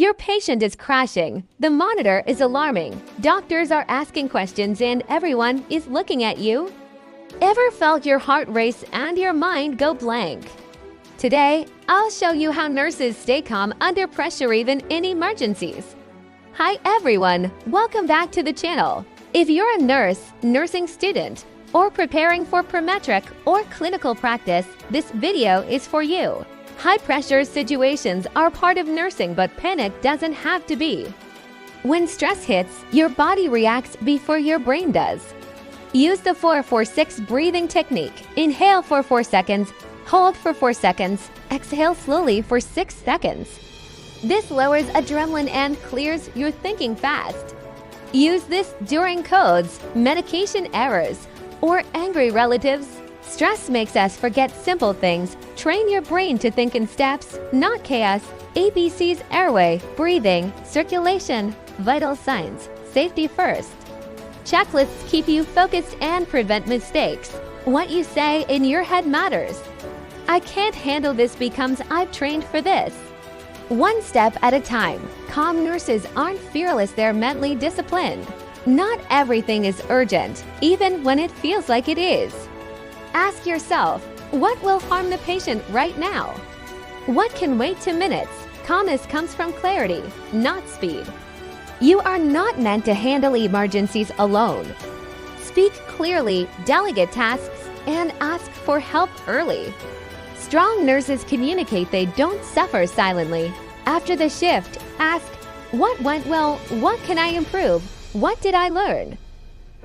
Your patient is crashing, the monitor is alarming, doctors are asking questions, and everyone is looking at you. Ever felt your heart race and your mind go blank? Today, I'll show you how nurses stay calm under pressure even in emergencies. Hi everyone, welcome back to the channel. If you're a nurse, nursing student, or preparing for Prometric or clinical practice, this video is for you. High-pressure situations are part of nursing, but panic doesn't have to be. When stress hits, your body reacts before your brain does. Use the 4-4-6 breathing technique. Inhale for 4 seconds, hold for 4 seconds, exhale slowly for 6 seconds. This lowers adrenaline and clears your thinking fast. Use this during codes, medication errors, or angry relatives. Stress makes us forget simple things. Train your brain to think in steps, not chaos. ABC's airway, breathing, circulation, vital signs, safety first. Checklists keep you focused and prevent mistakes. What you say in your head matters. I can't handle this becomes I've trained for this. One step at a time. Calm nurses aren't fearless, they're mentally disciplined. Not everything is urgent, even when it feels like it is. Ask yourself, what will harm the patient right now? What can wait 2 minutes? Calmness comes from clarity, not speed. You are not meant to handle emergencies alone. Speak clearly, delegate tasks, and ask for help early. Strong nurses communicate, they don't suffer silently. After the shift, ask, what went well? What can I improve? What did I learn?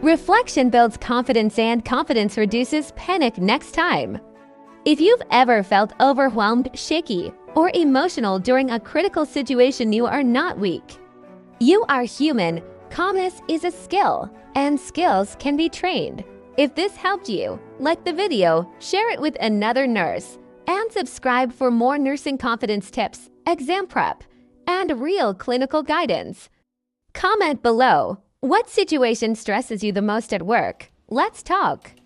Reflection builds confidence, and confidence reduces panic next time. If you've ever felt overwhelmed, shaky, or emotional during a critical situation, you are not weak. You are human. Calmness is a skill, and skills can be trained. If this helped you, like the video, share it with another nurse, and subscribe for more nursing confidence tips, exam prep, and real clinical guidance. Comment below. What situation stresses you the most at work? Let's talk.